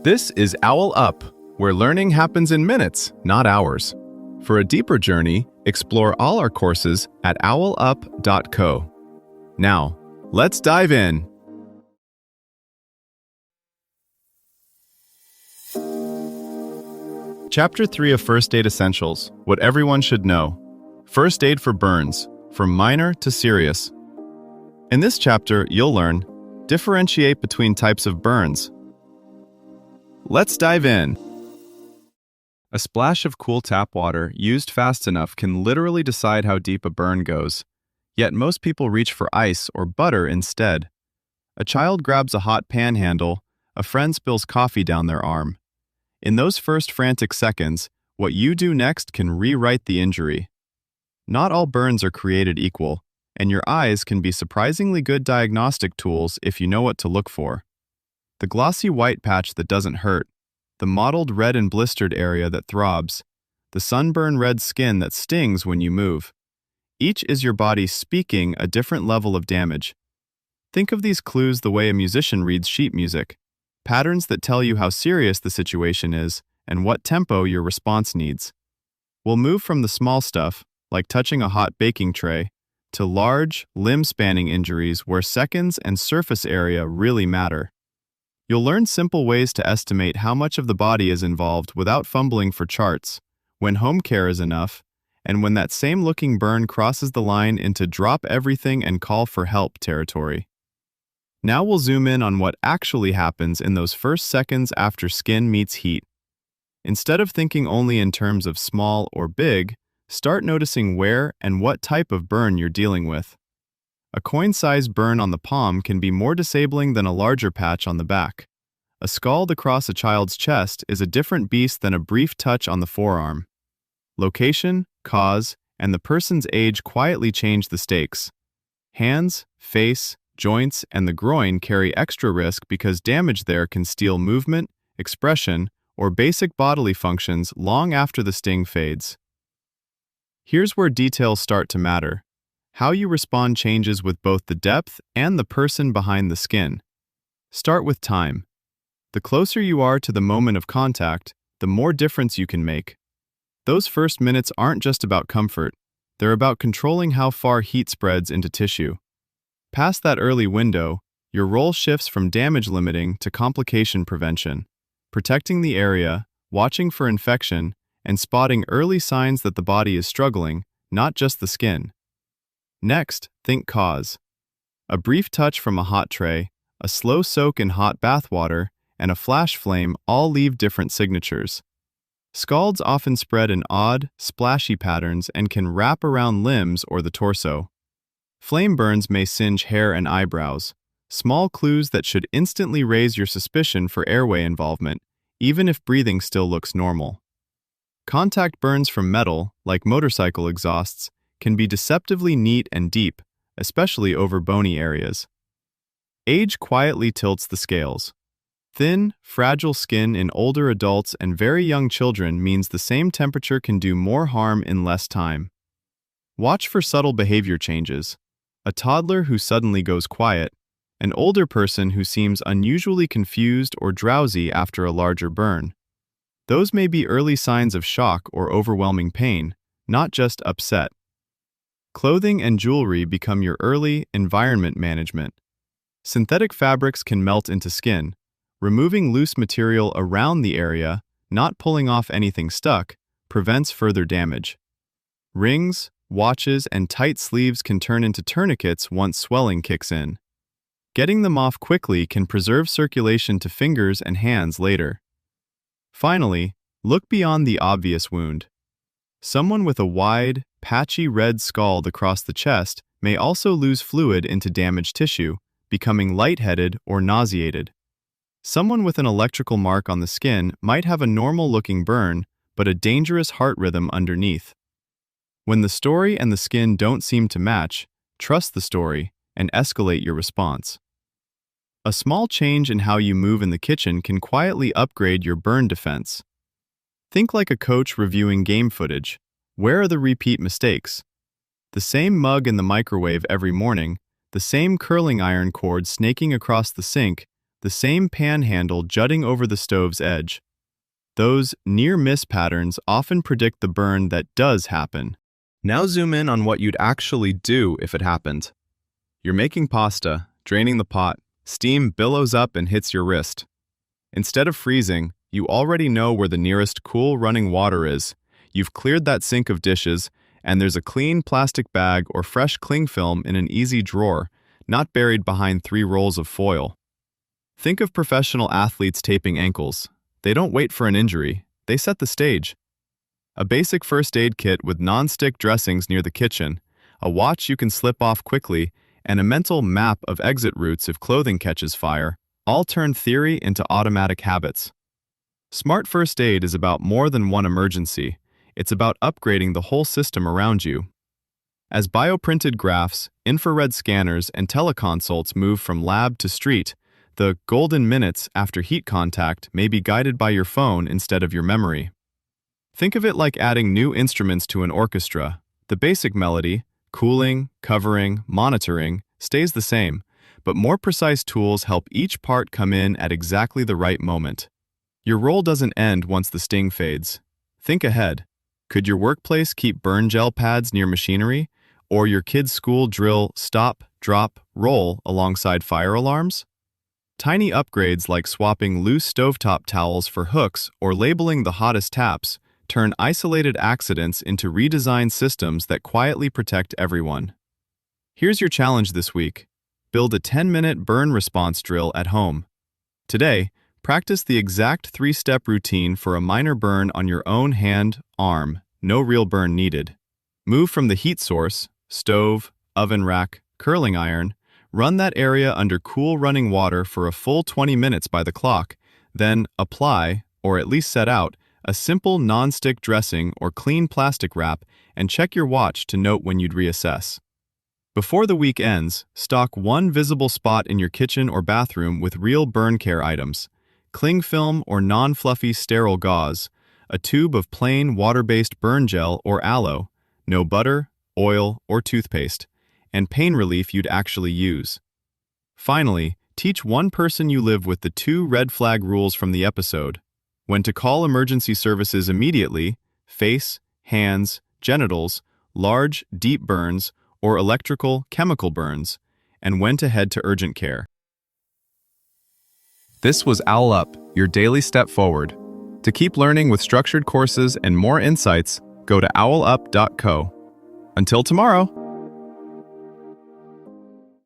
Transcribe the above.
This is OwlUp, where learning happens in minutes, not hours. For a deeper journey, explore all our courses at owlup.co. Now, let's dive in. Chapter 3 of First Aid Essentials, What Everyone Should Know. First Aid for Burns, from minor to serious. In this chapter, you'll learn, differentiate between types of burns. Let's dive in. A splash of cool tap water used fast enough can literally decide how deep a burn goes. Yet most people reach for ice or butter instead. A child grabs a hot pan handle, a friend spills coffee down their arm. In those first frantic seconds, what you do next can rewrite the injury. Not all burns are created equal, and your eyes can be surprisingly good diagnostic tools if you know what to look for. The glossy white patch that doesn't hurt, the mottled red and blistered area that throbs, the sunburn red skin that stings when you move. Each is your body speaking a different level of damage. Think of these clues the way a musician reads sheet music, patterns that tell you how serious the situation is and what tempo your response needs. We'll move from the small stuff, like touching a hot baking tray, to large, limb-spanning injuries where seconds and surface area really matter. You'll learn simple ways to estimate how much of the body is involved without fumbling for charts, when home care is enough, and when that same-looking burn crosses the line into drop everything and call for help territory. Now we'll zoom in on what actually happens in those first seconds after skin meets heat. Instead of thinking only in terms of small or big, start noticing where and what type of burn you're dealing with. A coin-sized burn on the palm can be more disabling than a larger patch on the back. A scald across a child's chest is a different beast than a brief touch on the forearm. Location, cause, and the person's age quietly change the stakes. Hands, face, joints, and the groin carry extra risk because damage there can steal movement, expression, or basic bodily functions long after the sting fades. Here's where details start to matter. How you respond changes with both the depth and the person behind the skin. Start with time. The closer you are to the moment of contact, the more difference you can make. Those first minutes aren't just about comfort, they're about controlling how far heat spreads into tissue. Past that early window, your role shifts from damage limiting to complication prevention, protecting the area, watching for infection, and spotting early signs that the body is struggling, not just the skin. Next, think cause. A brief touch from a hot tray, a slow soak in hot bath water, and a flash flame all leave different signatures. Scalds often spread in odd, splashy patterns and can wrap around limbs or the torso. Flame burns may singe hair and eyebrows, small clues that should instantly raise your suspicion for airway involvement, even if breathing still looks normal. Contact burns from metal, like motorcycle exhausts, can be deceptively neat and deep, especially over bony areas. Age quietly tilts the scales. Thin, fragile skin in older adults and very young children means the same temperature can do more harm in less time. Watch for subtle behavior changes. A toddler who suddenly goes quiet, an older person who seems unusually confused or drowsy after a larger burn. Those may be early signs of shock or overwhelming pain, not just upset. Clothing and jewelry become your early environment management. Synthetic fabrics can melt into skin. Removing loose material around the area, not pulling off anything stuck, prevents further damage. Rings, watches, and tight sleeves can turn into tourniquets once swelling kicks in. Getting them off quickly can preserve circulation to fingers and hands later. Finally, look beyond the obvious wound. Someone with a wide, patchy red scald across the chest may also lose fluid into damaged tissue, becoming lightheaded or nauseated. Someone with an electrical mark on the skin might have a normal-looking burn, but a dangerous heart rhythm underneath. When the story and the skin don't seem to match, trust the story and escalate your response. A small change in how you move in the kitchen can quietly upgrade your burn defense. Think like a coach reviewing game footage. Where are the repeat mistakes? The same mug in the microwave every morning, the same curling iron cord snaking across the sink, the same pan handle jutting over the stove's edge. Those near-miss patterns often predict the burn that does happen. Now zoom in on what you'd actually do if it happened. You're making pasta, draining the pot, steam billows up and hits your wrist. Instead of freezing, you already know where the nearest cool running water is. You've cleared that sink of dishes, and there's a clean plastic bag or fresh cling film in an easy drawer, not buried behind 3 rolls of foil. Think of professional athletes taping ankles. They don't wait for an injury, they set the stage. A basic first aid kit with non-stick dressings near the kitchen, a watch you can slip off quickly, and a mental map of exit routes if clothing catches fire, all turn theory into automatic habits. Smart first aid is about more than one emergency. It's about upgrading the whole system around you. As bioprinted graphs, infrared scanners, and teleconsults move from lab to street, the golden minutes after heat contact may be guided by your phone instead of your memory. Think of it like adding new instruments to an orchestra. The basic melody, cooling, covering, monitoring, stays the same, but more precise tools help each part come in at exactly the right moment. Your role doesn't end once the sting fades. Think ahead. Could your workplace keep burn gel pads near machinery, or your kid's school drill stop, drop, roll alongside fire alarms? Tiny upgrades like swapping loose stovetop towels for hooks or labeling the hottest taps turn isolated accidents into redesigned systems that quietly protect everyone. Here's your challenge this week. Build a 10-minute burn response drill at home. Today, practice the exact 3-step routine for a minor burn on your own hand, arm, no real burn needed. Move from the heat source, stove, oven rack, curling iron, run that area under cool running water for a full 20 minutes by the clock, then apply, or at least set out, a simple non-stick dressing or clean plastic wrap and check your watch to note when you'd reassess. Before the week ends, stock one visible spot in your kitchen or bathroom with real burn care items: cling film or non-fluffy sterile gauze, a tube of plain water-based burn gel or aloe, no butter, oil, or toothpaste, and pain relief you'd actually use. Finally, teach one person you live with the 2 red flag rules from the episode: when to call emergency services immediately, face, hands, genitals, large, deep burns, or electrical, chemical burns, and when to head to urgent care. This was OwlUp, your daily step forward. To keep learning with structured courses and more insights, go to owlup.co. Until tomorrow!